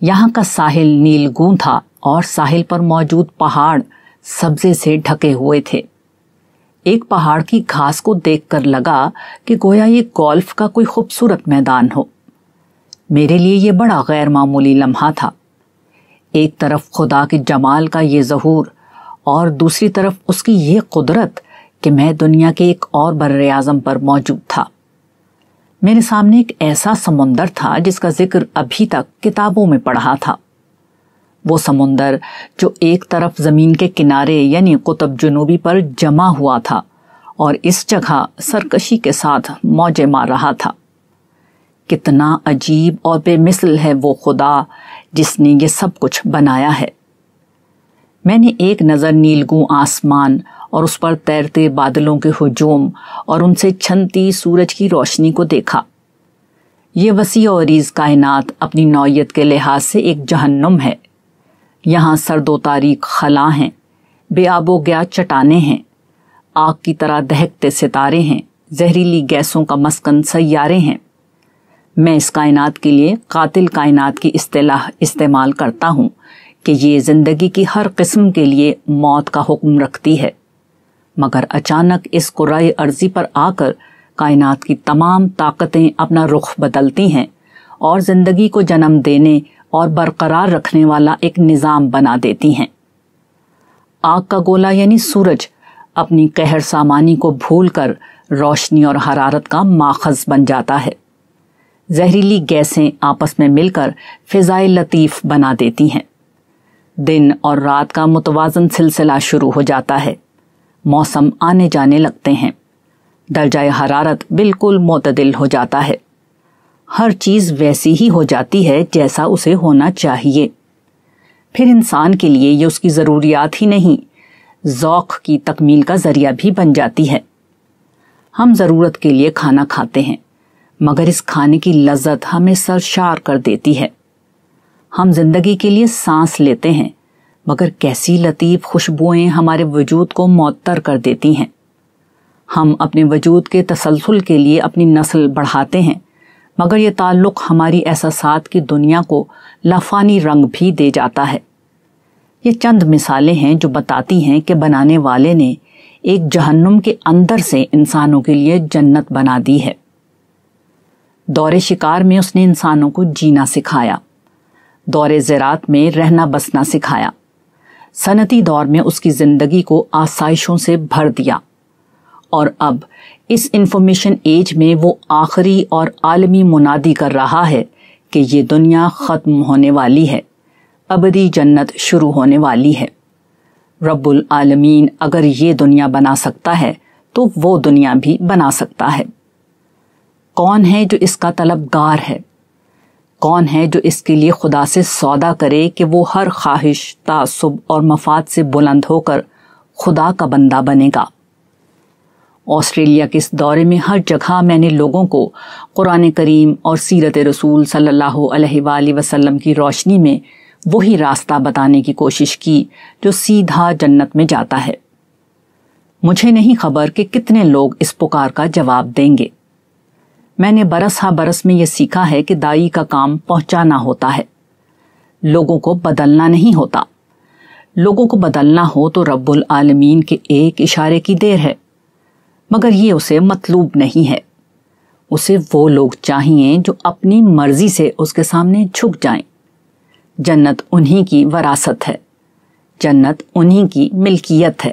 یہاں کا ساحل نیلگوں تھا اور ساحل پر موجود پہاڑ سبزے سے ڈھکے ہوئے تھے۔ ایک پہاڑ کی گھاس کو دیکھ کر لگا کہ گویا یہ گولف کا کوئی خوبصورت میدان ہو۔ میرے لیے یہ بڑا غیر معمولی لمحہ تھا۔ ایک طرف خدا کے جمال کا یہ ظہور اور دوسری طرف اس کی یہ قدرت کہ میں دنیا کے ایک اور بر اعظم پر موجود تھا۔ میرے سامنے ایک ایسا سمندر تھا جس کا ذکر ابھی تک کتابوں میں پڑھا تھا۔ وہ سمندر جو ایک طرف زمین کے کنارے یعنی قطب جنوبی پر جمع ہوا تھا اور اس جگہ سرکشی کے ساتھ موجیں مار رہا تھا۔ کتنا عجیب اور بے مثل ہے وہ خدا جس نے یہ سب کچھ بنایا ہے۔ میں نے ایک نظر نیلگوں آسمان اور اس پر تیرتے بادلوں کے ہجوم اور ان سے چھنتی سورج کی روشنی کو دیکھا۔ یہ وسیع و عریض کائنات اپنی نوعیت کے لحاظ سے ایک جہنم ہے۔ یہاں سرد و تاریک خلا ہیں، بے آب و گیا چٹانیں ہیں، آگ کی طرح دہکتے ستارے ہیں، زہریلی گیسوں کا مسکن سیارے ہیں۔ میں اس کائنات کے لیے قاتل کائنات کی اصطلاح استعمال کرتا ہوں کہ یہ زندگی کی ہر قسم کے لیے موت کا حکم رکھتی ہے، مگر اچانک اس کرۂ ارضی پر آ کر کائنات کی تمام طاقتیں اپنا رخ بدلتی ہیں اور زندگی کو جنم دینے اور برقرار رکھنے والا ایک نظام بنا دیتی ہیں۔ آگ کا گولا یعنی سورج اپنی قہر سامانی کو بھول کر روشنی اور حرارت کا ماخذ بن جاتا ہے۔ زہریلی گیسیں آپس میں مل کر فضائے لطیف بنا دیتی ہیں۔ دن اور رات کا متوازن سلسلہ شروع ہو جاتا ہے۔ موسم آنے جانے لگتے ہیں۔ درجہ حرارت بالکل معتدل ہو جاتا ہے۔ ہر چیز ویسی ہی ہو جاتی ہے جیسا اسے ہونا چاہیے۔ پھر انسان کے لیے یہ اس کی ضروریات ہی نہیں، ذوق کی تکمیل کا ذریعہ بھی بن جاتی ہے۔ ہم ضرورت کے لیے کھانا کھاتے ہیں، مگر اس کھانے کی لذت ہمیں سرشار کر دیتی ہے۔ ہم زندگی کے لیے سانس لیتے ہیں، مگر کیسی لطیف خوشبوئیں ہمارے وجود کو معطر کر دیتی ہیں۔ ہم اپنے وجود کے تسلسل کے لیے اپنی نسل بڑھاتے ہیں، مگر یہ تعلق ہماری احساسات کی دنیا کو لافانی رنگ بھی دے جاتا ہے۔ یہ چند مثالیں ہیں جو بتاتی ہیں کہ بنانے والے نے ایک جہنم کے اندر سے انسانوں کے لیے جنت بنا دی ہے۔ دور شکار میں اس نے انسانوں کو جینا سکھایا، دور زراعت میں رہنا بسنا سکھایا، صنعتی دور میں اس کی زندگی کو آسائشوں سے بھر دیا، اور اب اس انفارمیشن ایج میں وہ آخری اور عالمی منادی کر رہا ہے کہ یہ دنیا ختم ہونے والی ہے، ابدی جنت شروع ہونے والی ہے۔ رب العالمین اگر یہ دنیا بنا سکتا ہے تو وہ دنیا بھی بنا سکتا ہے۔ کون ہے جو اس کا طلبگار ہے؟ کون ہے جو اس کے لیے خدا سے سودا کرے کہ وہ ہر خواہش، تعصب اور مفاد سے بلند ہو کر خدا کا بندہ بنے گا؟ آسٹریلیا کے اس دورے میں ہر جگہ میں نے لوگوں کو قرآن کریم اور سیرت رسول صلی اللہ علیہ وآلہ وسلم کی روشنی میں وہی راستہ بتانے کی کوشش کی جو سیدھا جنت میں جاتا ہے۔ مجھے نہیں خبر کہ کتنے لوگ اس پکار کا جواب دیں گے۔ میں نے برس ہا برس میں یہ سیکھا ہے کہ دائی کا کام پہنچانا ہوتا ہے، لوگوں کو بدلنا نہیں ہوتا۔ لوگوں کو بدلنا ہو تو رب العالمین کے ایک اشارے کی دیر ہے، مگر یہ اسے مطلوب نہیں ہے۔ اسے وہ لوگ چاہیے جو اپنی مرضی سے اس کے سامنے جھک جائیں۔ جنت انہی کی وراثت ہے، جنت انہی کی ملکیت ہے۔